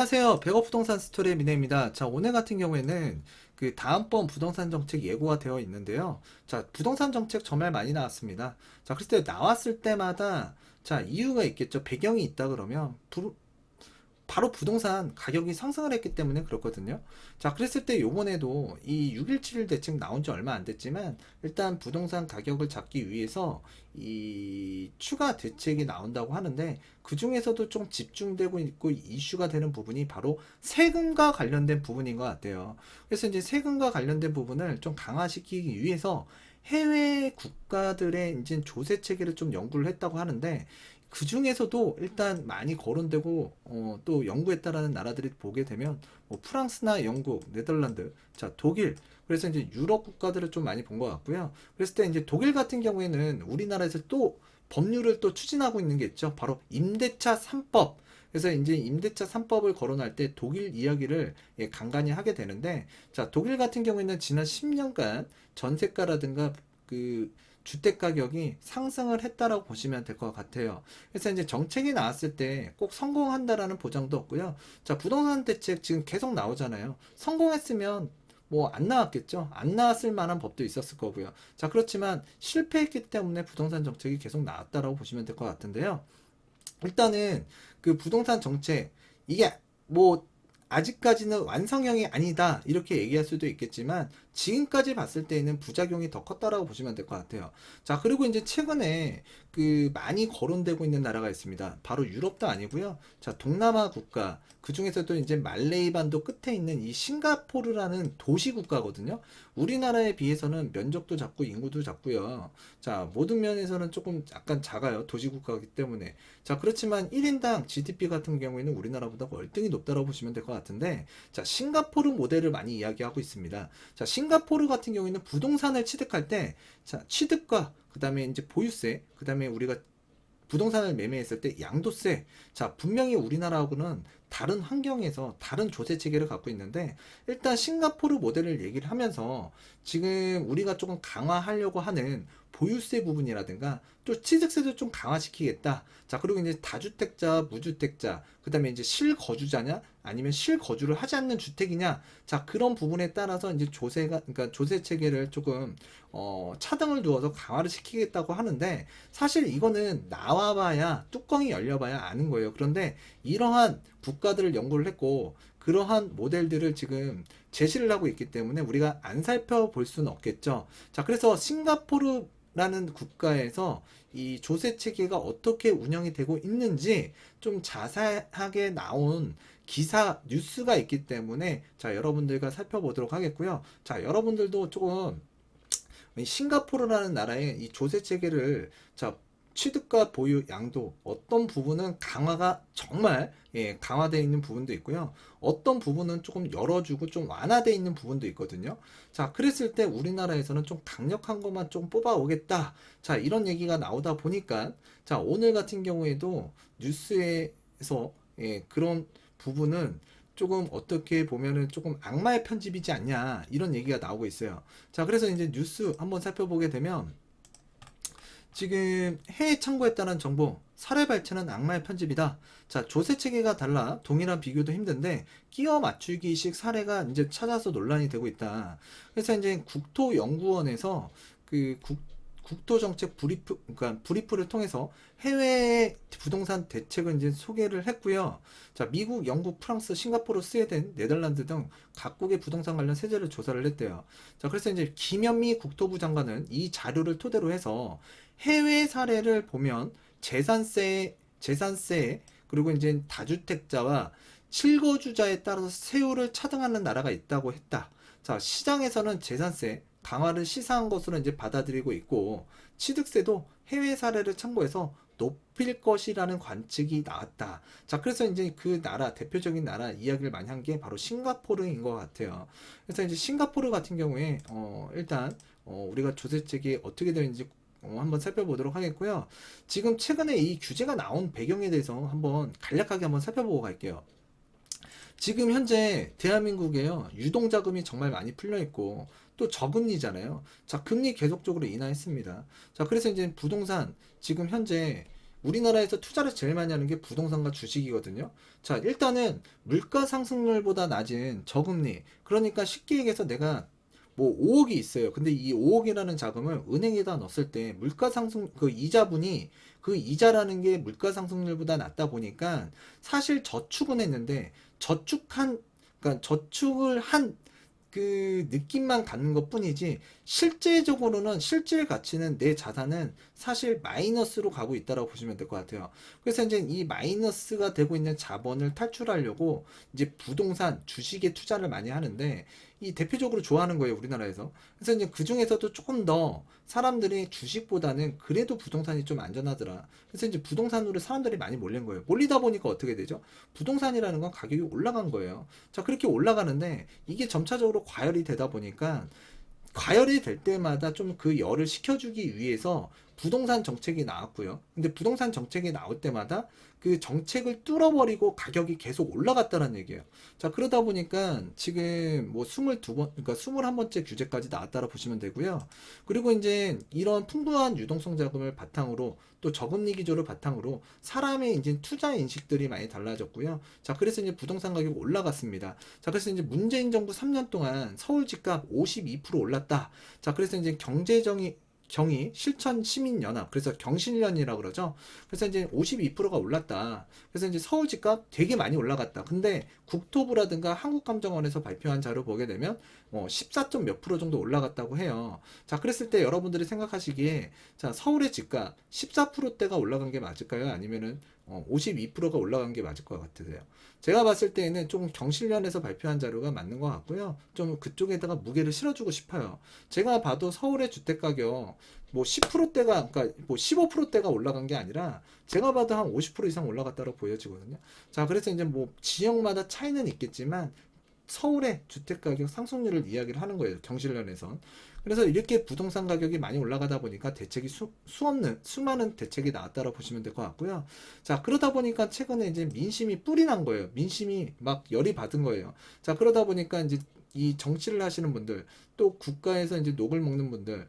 안녕하세요. 백업 부동산 스토리의 미네입니다. 자, 오늘 같은 경우에는 그 다음번 부동산 정책 예고가 되어 있는데요. 자, 부동산 정책 정말 많이 나왔습니다. 자, 그랬을 때 나왔을 때마다 자, 이유가 있겠죠. 배경이 있다 그러면 바로 부동산 가격이 상승을 했기 때문에 그렇거든요. 자, 그랬을 때 요번에도 이 6.17 대책 나온 지 얼마 안 됐지만 일단 부동산 가격을 잡기 위해서 이 추가 대책이 나온다고 하는데 그 중에서도 좀 집중되고 있고 이슈가 되는 부분이 바로 세금과 관련된 부분인 것 같아요. 그래서 이제 세금과 관련된 부분을 좀 강화시키기 위해서 해외 국가들의 이제 조세 체계를 좀 연구를 했다고 하는데 그 중에서도 일단 많이 거론되고 또 연구했다라는 나라들이 보게 되면 뭐 프랑스나 영국, 네덜란드, 자 독일 그래서 이제 유럽 국가들을 좀 많이 본 것 같고요. 그랬을 때 이제 독일 같은 경우에는 우리나라에서 또 법률을 또 추진하고 있는 게 있죠. 바로 임대차 3법. 그래서 이제 임대차 3법을 거론할 때 독일 이야기를 간간히 하게 되는데 자 독일 같은 경우에는 지난 10년간 전세가라든가 그 주택 가격이 상승을 했다라고 보시면 될 것 같아요. 그래서 이제 정책이 나왔을 때 꼭 성공한다라는 보장도 없고요. 자, 부동산 대책 지금 계속 나오잖아요. 성공했으면 뭐 안 나왔겠죠. 안 나왔을 만한 법도 있었을 거고요. 자, 그렇지만 실패했기 때문에 부동산 정책이 계속 나왔다라고 보시면 될 것 같은데요. 일단은 그 부동산 정책 이게 뭐 아직까지는 완성형이 아니다 이렇게 얘기할 수도 있겠지만 지금까지 봤을 때에는 부작용이 더 컸다라고 보시면 될 것 같아요. 자, 그리고 이제 최근에 그 많이 거론되고 있는 나라가 있습니다. 바로 유럽도 아니고요. 자, 동남아 국가 그 중에서도 이제 말레이 반도 끝에 있는 이 싱가포르라는 도시 국가거든요. 우리나라에 비해서는 면적도 작고 인구도 작고요. 자, 모든 면에서는 조금 약간 작아요. 도시 국가이기 때문에. 자, 그렇지만 1인당 GDP 같은 경우에는 우리나라보다 월등히 높다고 보시면 될 것 같은데, 자, 싱가포르 모델을 많이 이야기하고 있습니다. 자, 싱가포르 같은 경우에는 부동산을 취득할 때, 자, 취득과 그 다음에 이제 보유세, 그 다음에 우리가 부동산을 매매했을 때 양도세. 자, 분명히 우리나라하고는 다른 환경에서 다른 조세 체계를 갖고 있는데 일단 싱가포르 모델을 얘기를 하면서 지금 우리가 조금 강화하려고 하는 보유세 부분이라든가 또 취득세도 좀 강화시키겠다. 자, 그리고 이제 다주택자, 무주택자, 그 다음에 이제 실거주자냐, 아니면 실거주를 하지 않는 주택이냐, 자, 그런 부분에 따라서 이제 조세가, 그러니까 조세 체계를 조금, 차등을 두어서 강화를 시키겠다고 하는데, 사실 이거는 나와봐야, 뚜껑이 열려봐야 아는 거예요. 그런데 이러한 국가들을 연구를 했고, 그러한 모델들을 지금 제시를 하고 있기 때문에 우리가 안 살펴볼 수는 없겠죠. 자, 그래서 싱가포르라는 국가에서 이 조세 체계가 어떻게 운영이 되고 있는지 좀 자세하게 나온 기사 뉴스가 있기 때문에 자, 여러분들과 살펴보도록 하겠고요. 자, 여러분들도 조금 싱가포르라는 나라의 이 조세 체계를 자, 취득과 보유 양도 어떤 부분은 강화가 정말 강화되어 있는 부분도 있고요. 어떤 부분은 조금 열어주고 좀 완화되어 있는 부분도 있거든요. 자, 그랬을 때 우리나라에서는 좀 강력한 것만 좀 뽑아오겠다. 자, 이런 얘기가 나오다 보니까 자, 오늘 같은 경우에도 뉴스에서 그런 부분은 조금 어떻게 보면은 조금 악마의 편집이지 않냐 이런 얘기가 나오고 있어요. 자, 그래서 이제 뉴스 한번 살펴보게 되면 지금 해외 청구에 따른 정보 사례 발췌는 악마의 편집이다. 자, 조세 체계가 달라 동일한 비교도 힘든데 끼워 맞추기식 사례가 이제 찾아서 논란이 되고 있다. 그래서 이제 국토연구원에서 그 국토정책 브리프, 그러니까 브리프를 통해서 해외 부동산 대책을 이제 소개를 했고요. 자, 미국, 영국, 프랑스, 싱가포르, 스웨덴, 네덜란드 등 각국의 부동산 관련 세제를 조사를 했대요. 자, 그래서 이제 김현미 국토부 장관은 이 자료를 토대로 해서 해외 사례를 보면 재산세, 그리고 이제 다주택자와 실거주자에 따라서 세율을 차등하는 나라가 있다고 했다. 자, 시장에서는 재산세 강화를 시사한 것으로 이제 받아들이고 있고 취득세도 해외 사례를 참고해서 높일 것이라는 관측이 나왔다. 자, 그래서 이제 그 나라 대표적인 나라 이야기를 많이 한 게 바로 싱가포르인 것 같아요. 그래서 이제 싱가포르 같은 경우에 일단 우리가 조세책이 어떻게 되는지 한번 살펴보도록 하겠고요. 지금 최근에 이 규제가 나온 배경에 대해서 한번 간략하게 한번 살펴보고 갈게요. 지금 현재 대한민국에요. 유동자금이 정말 많이 풀려 있고 또 저금리잖아요. 자, 금리 계속적으로 인하했습니다. 자, 그래서 이제 부동산 지금 현재 우리나라에서 투자를 제일 많이 하는 게 부동산과 주식이거든요. 자, 일단은 물가 상승률보다 낮은 저금리. 그러니까 쉽게 얘기해서 내가 뭐 5억이 있어요. 근데 이 5억이라는 자금을 은행에다 넣었을 때 물가 상승 그 이자분이 그 이자라는 게 물가 상승률보다 낮다 보니까 사실 저축은 했는데 저축한 그러니까 저축을 한 그 느낌만 갖는 것 뿐이지 실제적으로는 실질 가치는 내 자산은 사실 마이너스로 가고 있다고 보시면 될 것 같아요. 그래서 이제 이 마이너스가 되고 있는 자본을 탈출하려고 이제 부동산, 주식에 투자를 많이 하는데 이 대표적으로 좋아하는 거예요, 우리나라에서. 그래서 이제 그 중에서도 조금 더 사람들이 주식보다는 그래도 부동산이 좀 안전하더라. 그래서 이제 부동산으로 사람들이 많이 몰린 거예요. 몰리다 보니까 어떻게 되죠? 부동산이라는 건 가격이 올라간 거예요. 자, 그렇게 올라가는데 이게 점차적으로 과열이 되다 보니까 과열이 될 때마다 좀 그 열을 식혀주기 위해서 부동산 정책이 나왔고요. 근데 부동산 정책이 나올 때마다 그 정책을 뚫어버리고 가격이 계속 올라갔다는 얘기예요. 자, 그러다 보니까 지금 뭐 22번, 그러니까 21번째 규제까지 나왔다고 보시면 되고요. 그리고 이제 이런 풍부한 유동성 자금을 바탕으로 또 저금리 기조를 바탕으로 사람의 이제 투자 인식들이 많이 달라졌고요. 자, 그래서 이제 부동산 가격이 올라갔습니다. 자, 그래서 이제 문재인 정부 3년 동안 서울 집값 52% 올랐다. 자, 그래서 이제 경희 실천 시민연합 그래서 경실련이라고 그러죠. 그래서 이제 52%가 올랐다. 그래서 이제 서울 집값 되게 많이 올라갔다. 근데 국토부라든가 한국감정원에서 발표한 자료 보게 되면 14점 몇 프로 정도 올라갔다고 해요. 자, 그랬을 때 여러분들이 생각하시기에 자, 서울의 집값 14%대가 올라간 게 맞을까요? 아니면은 52%가 올라간 게 맞을 것 같으세요? 제가 봤을 때에는 좀 경실련에서 발표한 자료가 맞는 것 같고요. 좀 그쪽에다가 무게를 실어주고 싶어요. 제가 봐도 서울의 주택가격 뭐 10%대가 그러니까 뭐 15%대가 올라간 게 아니라 제가 봐도 한 50% 이상 올라갔다고 보여지거든요. 자, 그래서 이제 뭐 지역마다 차이는 있겠지만 서울의 주택가격 상승률을 이야기를 하는 거예요. 경실련에선. 그래서 이렇게 부동산 가격이 많이 올라가다 보니까 대책이 수많은 대책이 나왔다고 보시면 될 것 같고요. 자, 그러다 보니까 최근에 이제 민심이 뿔이 난 거예요. 민심이 막 열이 받은 거예요. 자, 그러다 보니까 이제 이 정치를 하시는 분들, 또 국가에서 이제 녹을 먹는 분들,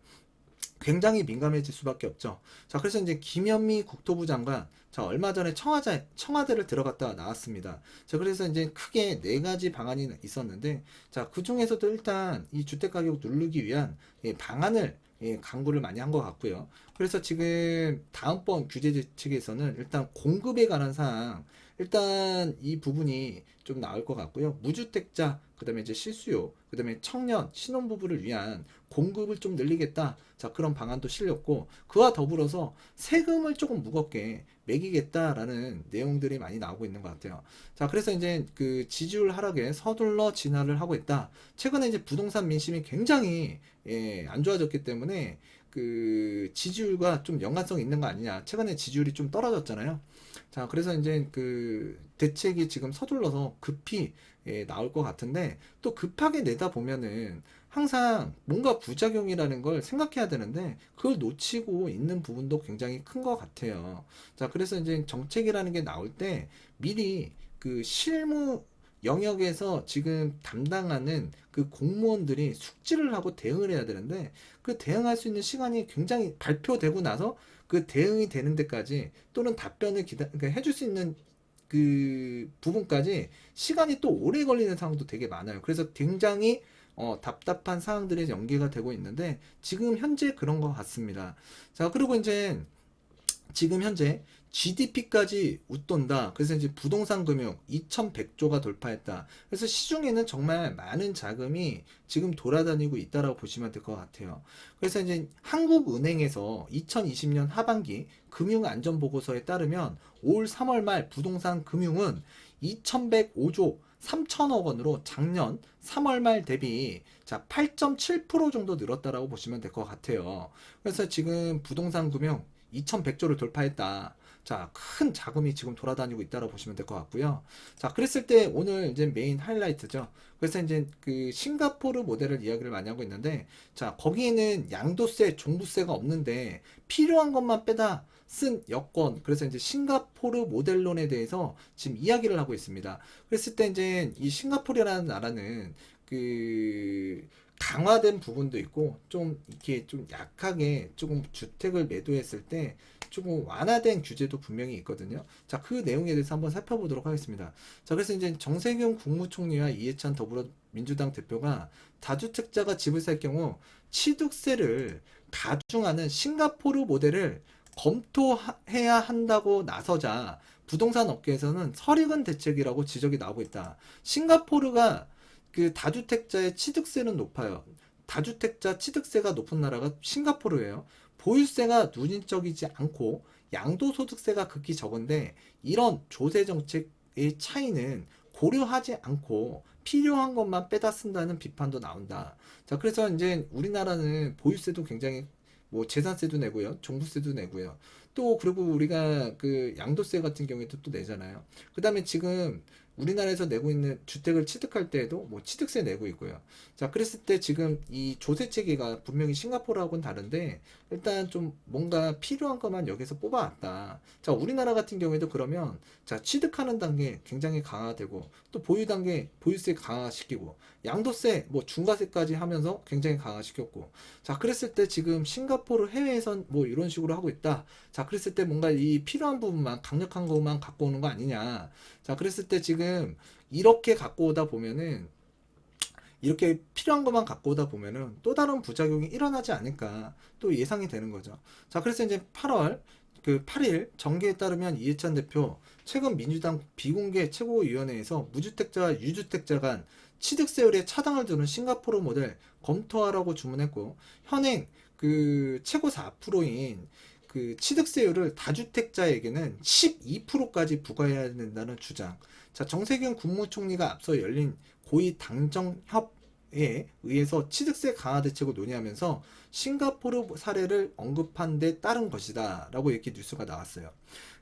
굉장히 민감해질 수밖에 없죠. 자, 그래서 이제 김현미 국토부 장관, 자, 얼마 전에 청와대를 들어갔다 나왔습니다. 자, 그래서 이제 크게 네 가지 방안이 있었는데, 자, 그 중에서도 일단 이 주택가격 누르기 위한 방안을 강구를 많이 한 것 같고요. 그래서 지금 다음번 규제 대책에서는 일단 공급에 관한 사항, 일단 이 부분이 좀 나올 것 같고요. 무주택자, 그 다음에 이제 실수요, 그 다음에 청년, 신혼부부를 위한 공급을 좀 늘리겠다. 자, 그런 방안도 실렸고, 그와 더불어서 세금을 조금 무겁게 매기겠다라는 내용들이 많이 나오고 있는 것 같아요. 자, 그래서 이제 그 지지율 하락에 서둘러 진화를 하고 있다. 최근에 이제 부동산 민심이 굉장히 안 좋아졌기 때문에 그 지지율과 좀 연관성이 있는 거 아니냐. 최근에 지지율이 좀 떨어졌잖아요. 자, 그래서 이제 그 대책이 지금 서둘러서 급히 나올 것 같은데 또 급하게 내다 보면은 항상 뭔가 부작용이라는 걸 생각해야 되는데 그걸 놓치고 있는 부분도 굉장히 큰 것 같아요. 자, 그래서 이제 정책이라는 게 나올 때 미리 그 실무 영역에서 지금 담당하는 그 공무원들이 숙지를 하고 대응을 해야 되는데 그 대응할 수 있는 시간이 굉장히 발표되고 나서 그 대응이 되는 데까지 또는 답변을 그러니까 해줄 수 있는 그 부분까지 시간이 또 오래 걸리는 상황도 되게 많아요. 그래서 굉장히 답답한 상황들이 연계가 되고 있는데 지금 현재 그런 것 같습니다. 자, 그리고 이제 지금 현재 GDP까지 웃돈다. 그래서 이제 부동산 금융 2100조가 돌파했다. 그래서 시중에는 정말 많은 자금이 지금 돌아다니고 있다라고 보시면 될 것 같아요. 그래서 이제 한국은행에서 2020년 하반기 금융안전보고서에 따르면 올 3월 말 부동산 금융은 2105조 3천억 원으로 작년 3월 말 대비 자 8.7% 정도 늘었다라고 보시면 될 것 같아요. 그래서 지금 부동산 금융 2100조를 돌파했다. 자, 큰 자금이 지금 돌아다니고 있다고 보시면 될 것 같고요. 자, 그랬을 때 오늘 이제 메인 하이라이트죠. 그래서 이제 그 싱가포르 모델을 이야기를 많이 하고 있는데, 자, 거기에는 양도세, 종부세가 없는데 필요한 것만 빼다 쓴 여권. 그래서 이제 싱가포르 모델론에 대해서 지금 이야기를 하고 있습니다. 그랬을 때 이제 이 싱가포르라는 나라는 그 강화된 부분도 있고 좀 이렇게 좀 약하게 조금 주택을 매도했을 때 조금 완화된 규제도 분명히 있거든요. 자, 그 내용에 대해서 한번 살펴보도록 하겠습니다. 자, 그래서 이제 정세균 국무총리와 이해찬 더불어민주당 대표가 다주택자가 집을 살 경우 취득세를 가중하는 싱가포르 모델을 검토해야 한다고 나서자 부동산 업계에서는 설익은 대책이라고 지적이 나오고 있다. 싱가포르가 그 다주택자의 취득세는 높아요. 다주택자 취득세가 높은 나라가 싱가포르예요. 보유세가 누진적이지 않고 양도소득세가 극히 적은데 이런 조세 정책의 차이는 고려하지 않고 필요한 것만 빼다 쓴다는 비판도 나온다. 자, 그래서 이제 우리나라는 보유세도 굉장히 뭐 재산세도 내고요, 종부세도 내고요. 또 그리고 우리가 그 양도세 같은 경우에도 또 내잖아요. 그다음에 지금 우리나라에서 내고 있는 주택을 취득할 때에도 뭐 취득세 내고 있고요. 자, 그랬을 때 지금 이 조세 체계가 분명히 싱가포르하고는 다른데 일단 좀 뭔가 필요한 것만 여기서 뽑아왔다. 자, 우리나라 같은 경우에도 그러면 자, 취득하는 단계 굉장히 강화되고 또 보유 단계 보유세 강화시키고 양도세 뭐 중과세까지 하면서 굉장히 강화시켰고 자, 그랬을 때 지금 싱가포르 해외에선 뭐 이런 식으로 하고 있다. 자, 그랬을 때 뭔가 이 필요한 부분만 강력한 것만 갖고 오는 거 아니냐. 자, 그랬을 때 지금 이렇게 갖고 오다 보면은 이렇게 필요한 것만 갖고 오다 보면은 또 다른 부작용이 일어나지 않을까 또 예상이 되는 거죠. 자, 그래서 이제 8월 그 8일 정계에 따르면 이해찬 대표 최근 민주당 비공개 최고위원회에서 무주택자와 유주택자 간 취득세율의 차등을 두는 싱가포르 모델 검토하라고 주문했고 현행 그 최고 4%인 그 취득세율을 다주택자에게는 12%까지 부과해야 된다는 주장. 자, 정세균 국무총리가 앞서 열린 고위 당정협에 의해서 취득세 강화 대책을 논의하면서 싱가포르 사례를 언급한 데 따른 것이다 라고 이렇게 뉴스가 나왔어요.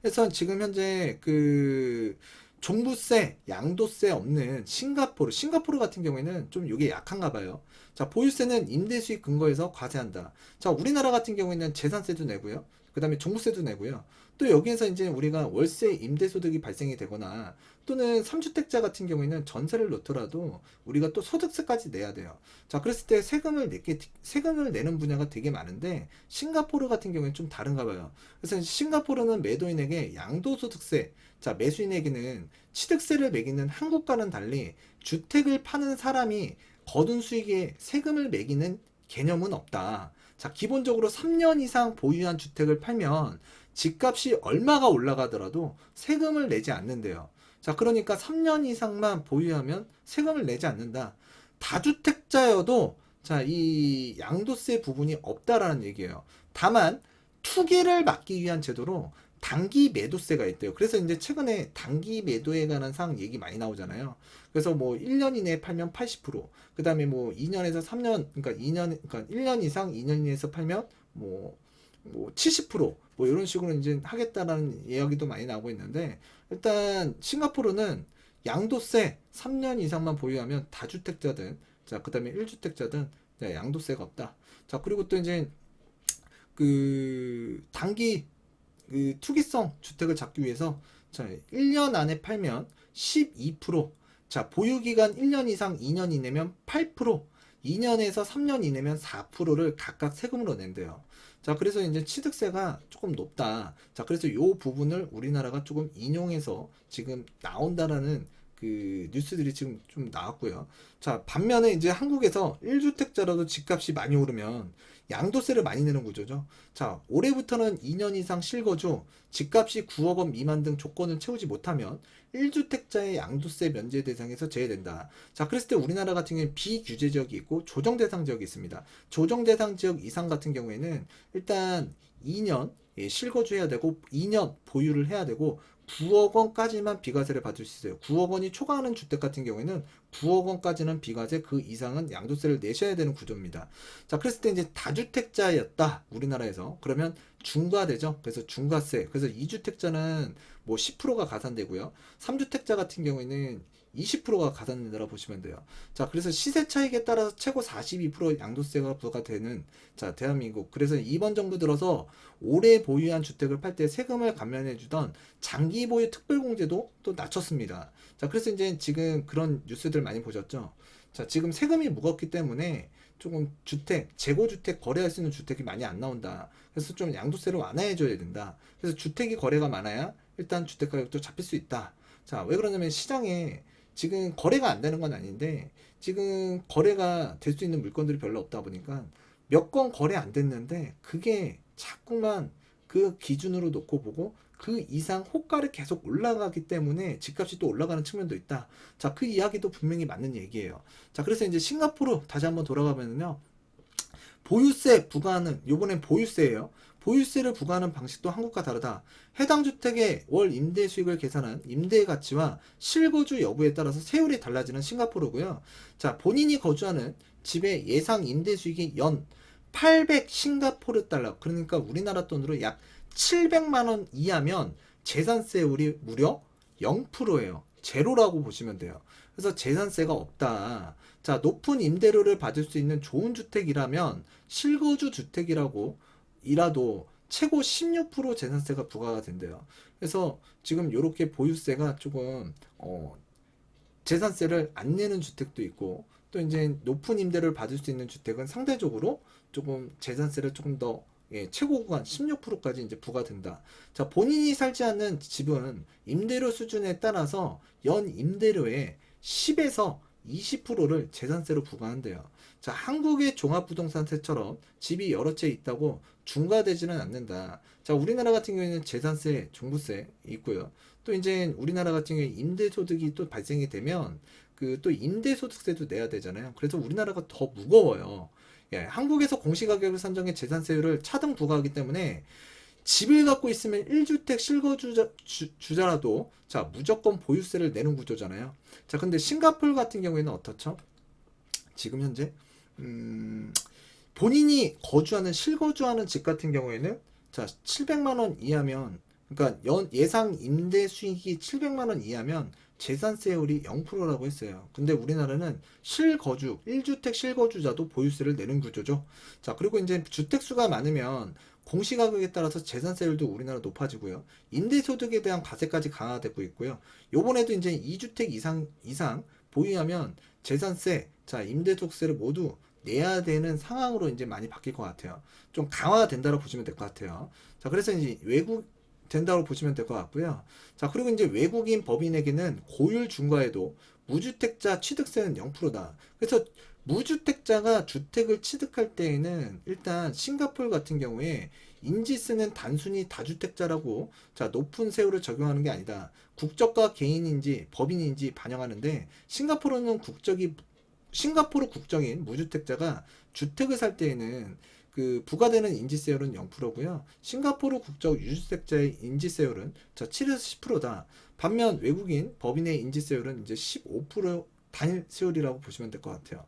그래서 지금 현재 그 종부세, 양도세 없는 싱가포르 같은 경우에는 좀 이게 약한가 봐요. 자, 보유세는 임대 수익 근거에서 과세한다. 자, 우리나라 같은 경우에는 재산세도 내고요. 그 다음에 종부세도 내고요. 또 여기에서 이제 우리가 월세 임대소득이 발생이 되거나 또는 3주택자 같은 경우에는 전세를 놓더라도 우리가 또 소득세까지 내야 돼요. 자, 그랬을 때 세금을 내는 분야가 되게 많은데 싱가포르 같은 경우에는 좀 다른가 봐요. 그래서 싱가포르는 매도인에게 양도소득세, 자, 매수인에게는 취득세를 매기는 한국과는 달리 주택을 파는 사람이 거둔 수익에 세금을 매기는 개념은 없다. 자, 기본적으로 3년 이상 보유한 주택을 팔면 집값이 얼마가 올라가더라도 세금을 내지 않는데요. 자, 그러니까 3년 이상만 보유하면 세금을 내지 않는다. 다주택자여도 자, 이 양도세 부분이 없다라는 얘기예요. 다만 투기를 막기 위한 제도로 단기 매도세가 있대요. 그래서 이제 최근에 단기 매도에 관한 사항 얘기 많이 나오잖아요. 그래서 뭐 1년 이내에 팔면 80%, 그 다음에 뭐 2년에서 3년, 그러니까 1년 이상 2년 이내에서 팔면 뭐 70%뭐 이런 식으로 이제 하겠다라는 이야기도 많이 나오고 있는데 일단 싱가포르는 양도세 3년 이상만 보유하면 다주택자든 자, 그 다음에 1주택자든 양도세가 없다. 자, 그리고 또 이제 그 단기 그 투기성 주택을 잡기 위해서 자, 1년 안에 팔면 12%, 자, 보유기간 1년 이상 2년 이내면 8%, 2년에서 3년 이내면 4%를 각각 세금으로 낸대요. 자, 그래서 이제 취득세가 조금 높다. 자, 그래서 이 부분을 우리나라가 조금 인용해서 지금 나온다라는 그 뉴스들이 지금 좀 나왔고요. 자, 반면에 이제 한국에서 1주택자라도 집값이 많이 오르면 양도세를 많이 내는 구조죠. 자, 올해부터는 2년 이상 실거주, 집값이 9억 원 미만 등 조건을 채우지 못하면 1주택자의 양도세 면제 대상에서 제외된다. 자, 그랬을 때 우리나라 같은 경우는 비규제 지역이 있고 조정 대상 지역이 있습니다. 조정 대상 지역 이상 같은 경우에는 일단 2년 실거주해야 되고 2년 보유를 해야 되고 9억 원까지만 비과세를 받을 수 있어요. 9억 원이 초과하는 주택 같은 경우에는 9억 원까지는 비과세, 그 이상은 양도세를 내셔야 되는 구조입니다. 자, 그랬을 때 이제 다주택자였다. 우리나라에서. 그러면 중과되죠. 그래서 중과세. 그래서 2주택자는 뭐 10%가 가산되고요. 3주택자 같은 경우에는 20%가 가산된다고 보시면 돼요. 자, 그래서 시세 차익에 따라서 최고 42% 양도세가 부과되는 자, 대한민국. 그래서 이번 정부 들어서 오래 보유한 주택을 팔 때 세금을 감면해 주던 장기 보유 특별공제도 또 낮췄습니다. 자, 그래서 이제 지금 그런 뉴스들 많이 보셨죠? 자, 지금 세금이 무겁기 때문에 조금 주택, 재고주택 거래할 수 있는 주택이 많이 안 나온다. 그래서 좀 양도세를 완화해줘야 된다. 그래서 주택이 거래가 많아야 일단 주택 가격도 잡힐 수 있다. 자, 왜 그러냐면 시장에 지금 거래가 안 되는 건 아닌데 지금 거래가 될 수 있는 물건들이 별로 없다 보니까 몇 건 거래 안 됐는데 그게 자꾸만 그 기준으로 놓고 보고 그 이상 호가를 계속 올라가기 때문에 집값이 또 올라가는 측면도 있다. 자, 그 이야기도 분명히 맞는 얘기예요. 자, 그래서 이제 싱가포르 다시 한번 돌아가면요. 보유세 부과하는, 요번엔 보유세예요. 보유세를 부과하는 방식도 한국과 다르다. 해당 주택의 월 임대 수익을 계산한 임대의 가치와 실거주 여부에 따라서 세율이 달라지는 싱가포르고요. 자, 본인이 거주하는 집의 예상 임대 수익이 연 800 싱가포르 달러, 그러니까 우리나라 돈으로 약 700만 원 이하면 재산세율이 무려 0%예요. 제로라고 보시면 돼요. 그래서 재산세가 없다. 자, 높은 임대료를 받을 수 있는 좋은 주택이라면 실거주 주택이라고 이라도 최고 16% 재산세가 부과가 된대요. 그래서 지금 이렇게 보유세가 조금 재산세를 안 내는 주택도 있고 또 이제 높은 임대료를 받을 수 있는 주택은 상대적으로 조금 재산세를 조금 더 최고 구간 16%까지 이제 부과된다. 자, 본인이 살지 않는 집은 임대료 수준에 따라서 연 임대료의 10에서 20%를 재산세로 부과한대요. 자, 한국의 종합부동산세처럼 집이 여러 채 있다고 중과되지는 않는다. 자, 우리나라 같은 경우에는 재산세, 종부세 있고요. 또 이제 우리나라 같은 경우에 임대소득이 또 발생이 되면 그 또 임대소득세도 내야 되잖아요. 그래서 우리나라가 더 무거워요. 예, 한국에서 공시가격을 산정해 재산세율을 차등 부과하기 때문에 집을 갖고 있으면 1주택 실거주자라도 자, 무조건 보유세를 내는 구조잖아요. 자, 근데 싱가포르 같은 경우에는 어떻죠? 지금 현재 본인이 거주하는 실거주하는 집 같은 경우에는 자, 700만 원 이하면 그러니까 예상 임대 수익이 700만 원 이하면 재산세율이 0%라고 했어요. 근데 우리나라는 실거주, 1주택 실거주자도 보유세를 내는 구조죠. 자, 그리고 이제 주택 수가 많으면 공시가격에 따라서 재산세율도 우리나라 높아지고요. 임대소득에 대한 과세까지 강화되고 있고요. 요번에도 이제 2주택 이상 보유하면 재산세, 자, 임대소득세를 모두 내야 되는 상황으로 이제 많이 바뀔 것 같아요. 좀 강화가 된다고 보시면 될 것 같아요. 자, 그래서 이제 외국 된다고 보시면 될 것 같고요. 자, 그리고 이제 외국인 법인에게는 고율 중과에도 무주택자 취득세는 0%다. 그래서 무주택자가 주택을 취득할 때에는 일단 싱가포르 같은 경우에 인지세는 단순히 다주택자라고 자, 높은 세율을 적용하는 게 아니다. 국적과 개인인지 법인인지 반영하는데 싱가포르 국적인 무주택자가 주택을 살 때에는 그 부과되는 인지세율은 0%고요. 싱가포르 국적 유주택자의 인지세율은 자, 7에서 10%다. 반면 외국인 법인의 인지세율은 이제 15% 단일 세율이라고 보시면 될 것 같아요.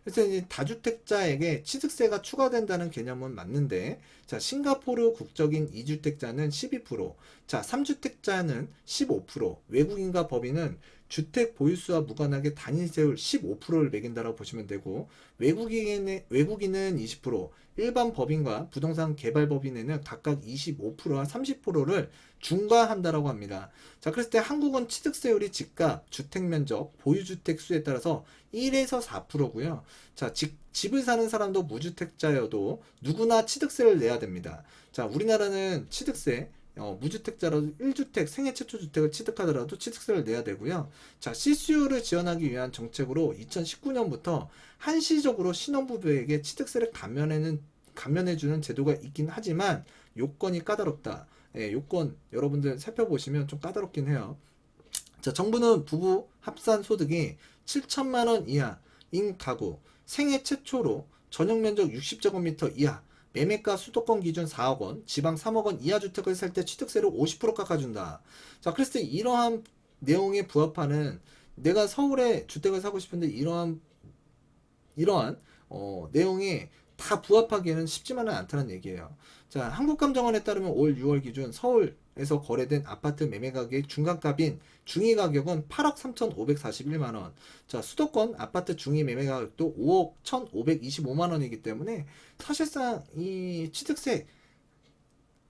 그래서 이제 다주택자에게 취득세가 추가된다는 개념은 맞는데, 자, 싱가포르 국적인 2주택자는 12%, 자, 3주택자는 15%, 외국인과 법인은 주택 보유수와 무관하게 단일세율 15%를 매긴다고 보시면 되고, 외국인은 20%, 일반 법인과 부동산 개발 법인에는 각각 25%와 30%를 중과한다라고 합니다. 자, 그랬을 때 한국은 취득세율이 집값, 주택면적, 보유주택 수에 따라서 1에서 4%고요. 자, 집을 사는 사람도 무주택자여도 누구나 취득세를 내야 됩니다. 자, 우리나라는 취득세, 무주택자라도 1주택, 생애 최초 주택을 취득하더라도 취득세를 내야 되고요. 자, CCU를 지원하기 위한 정책으로 2019년부터 한시적으로 신혼부부에게 취득세를 감면해주는 제도가 있긴 하지만 요건이 까다롭다. 예, 요건 여러분들 살펴보시면 좀 까다롭긴 해요. 자, 정부는 부부 합산 소득이 7천만 원 이하인 가구, 생애 최초로 전용 면적 60제곱미터 이하, 매매가 수도권 기준 4억 원, 지방 3억 원 이하 주택을 살 때 취득세를 50% 깎아준다. 자, 그랬을 때 이러한 내용에 부합하는 내가 서울에 주택을 사고 싶은데 이러한 내용에 다 부합하기에는 쉽지만은 않다는 얘기예요. 자, 한국감정원에 따르면 올 6월 기준 서울에서 거래된 아파트 매매 가격 중간값인 중위 가격은 8억 3,541만 원. 자, 수도권 아파트 중위 매매 가격도 5억 1,525만 원이기 때문에 사실상 이 취득세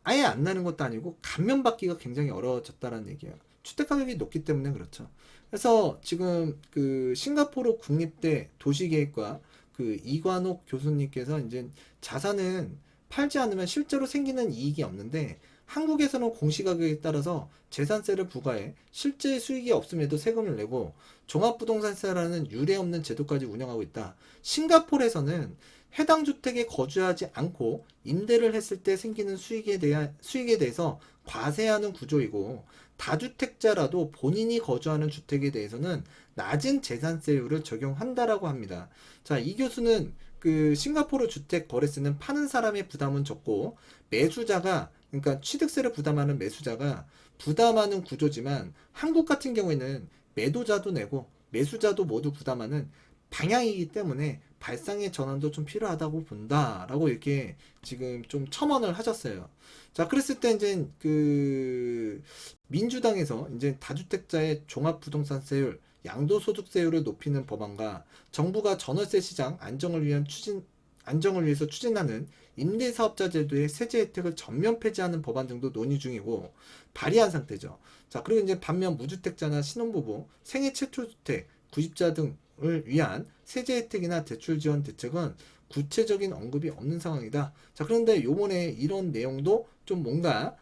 아예 안 나는 것도 아니고 감면받기가 굉장히 어려워졌다는 얘기예요. 주택 가격이 높기 때문에 그렇죠. 그래서 지금 그 싱가포르 국립대 도시계획과 그 이관옥 교수님께서 이제 자산은 팔지 않으면 실제로 생기는 이익이 없는데 한국에서는 공시가격에 따라서 재산세를 부과해 실제 수익이 없음에도 세금을 내고 종합부동산세라는 유례 없는 제도까지 운영하고 있다. 싱가포르에서는 해당 주택에 거주하지 않고 임대를 했을 때 생기는 수익에 대해서 과세하는 구조이고 다주택자라도 본인이 거주하는 주택에 대해서는 낮은 재산세율을 적용한다라고 합니다. 자, 이 교수는 그 싱가포르 주택 거래세는 파는 사람의 부담은 적고 매수자가 그러니까 취득세를 부담하는 매수자가 부담하는 구조지만 한국 같은 경우에는 매도자도 내고 매수자도 모두 부담하는 방향이기 때문에 발상의 전환도 좀 필요하다고 본다라고 이렇게 지금 좀 첨언을 하셨어요. 자, 그랬을 때 이제 그 민주당에서 이제 다주택자의 종합부동산세율, 양도소득세율을 높이는 법안과 정부가 전월세 시장 안정을 위해서 추진하는 임대사업자 제도의 세제 혜택을 전면 폐지하는 법안 등도 논의 중이고 발의한 상태죠. 자, 그리고 이제 반면 무주택자나 신혼부부, 생애 최초 주택, 구입자 등을 위한 세제 혜택이나 대출 지원 대책은 구체적인 언급이 없는 상황이다. 자, 그런데 요번에 이런 내용도 좀 뭔가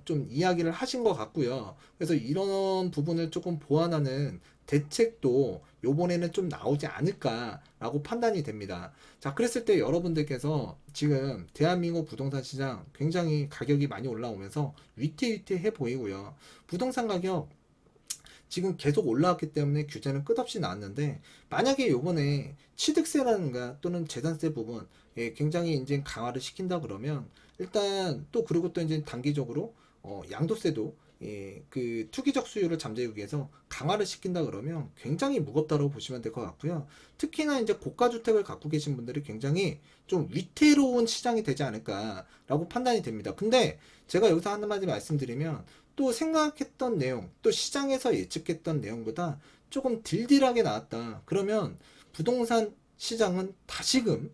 좀 이야기를 하신 것 같고요. 그래서 이런 부분을 조금 보완하는 대책도 요번에는 좀 나오지 않을까라고 판단이 됩니다. 자, 그랬을 때 여러분들께서 지금 대한민국 부동산 시장 굉장히 가격이 많이 올라오면서 위태위태해 보이고요. 부동산 가격 지금 계속 올라왔기 때문에 규제는 끝없이 나왔는데 만약에 요번에 취득세라든가 또는 재산세 부분 굉장히 이제 강화를 시킨다 그러면 일단 또 그리고 또 이제 단기적으로 양도세도 그 투기적 수요를 잠재우기 위해서 강화를 시킨다 그러면 굉장히 무겁다고 보시면 될 것 같고요. 특히나 이제 고가 주택을 갖고 계신 분들이 굉장히 좀 위태로운 시장이 되지 않을까라고 판단이 됩니다. 근데 제가 여기서 한마디 말씀드리면 또 생각했던 내용, 또 시장에서 예측했던 내용보다 조금 딜딜하게 나왔다. 그러면 부동산 시장은 다시금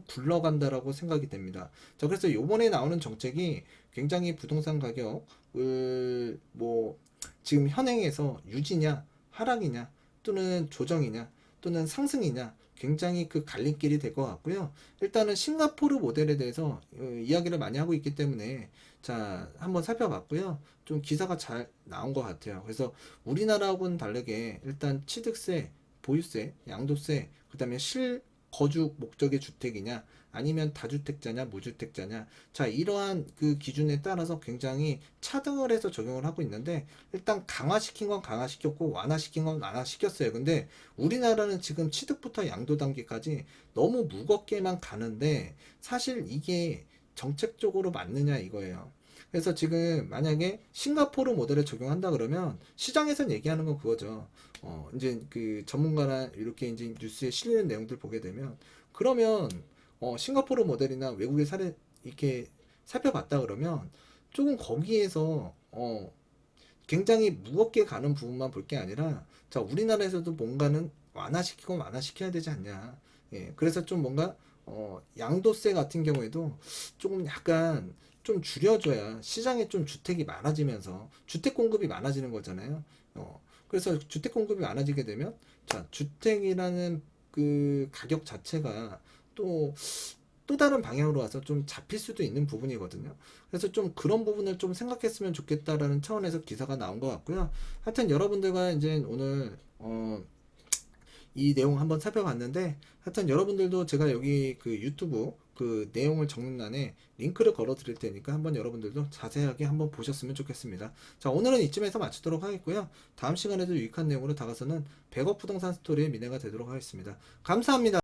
굴러간다라고 생각이 됩니다. 자, 그래서 요번에 나오는 정책이 굉장히 부동산 가격을 뭐 지금 현행에서 유지냐, 하락이냐, 또는 조정이냐, 또는 상승이냐, 굉장히 그 갈림길이 될 것 같고요. 일단은 싱가포르 모델에 대해서 이야기를 많이 하고 있기 때문에 자, 한번 살펴봤고요. 좀 기사가 잘 나온 것 같아요. 그래서 우리나라하고는 다르게 일단 취득세, 보유세, 양도세, 그 다음에 실거주 목적의 주택이냐, 아니면 다주택자냐, 무주택자냐. 자, 이러한 그 기준에 따라서 굉장히 차등을 해서 적용을 하고 있는데, 일단 강화시킨 건 강화시켰고, 완화시킨 건 완화시켰어요. 근데 우리나라는 지금 취득부터 양도 단계까지 너무 무겁게만 가는데, 사실 이게 정책적으로 맞느냐 이거예요. 그래서 지금 만약에 싱가포르 모델을 적용한다 그러면 시장에선 얘기하는 건 그거죠. 이제 그 전문가나 이렇게 이제 뉴스에 실리는 내용들 보게 되면 그러면 싱가포르 모델이나 외국의 사례 이렇게 살펴봤다 그러면 조금 거기에서 굉장히 무겁게 가는 부분만 볼 게 아니라 자, 우리나라에서도 뭔가는 완화시키고 완화시켜야 되지 않냐. 예, 그래서 좀 뭔가 양도세 같은 경우에도 조금 약간 좀 줄여줘야 시장에 좀 주택이 많아지면서 주택 공급이 많아지는 거잖아요. 그래서 주택 공급이 많아지게 되면 자, 주택이라는 그 가격 자체가 또 다른 방향으로 와서 좀 잡힐 수도 있는 부분이거든요. 그래서 좀 그런 부분을 좀 생각했으면 좋겠다라는 차원에서 기사가 나온 것 같고요. 하여튼 여러분들과 이제 오늘 이 내용 한번 살펴봤는데 하여튼 여러분들도 제가 여기 그 유튜브 그 내용을 적는란에 링크를 걸어 드릴 테니까 한번 여러분들도 자세하게 한번 보셨으면 좋겠습니다. 자, 오늘은 이쯤에서 마치도록 하겠고요. 다음 시간에도 유익한 내용으로 다가서는 100억 부동산 스토리의 미래가 되도록 하겠습니다. 감사합니다.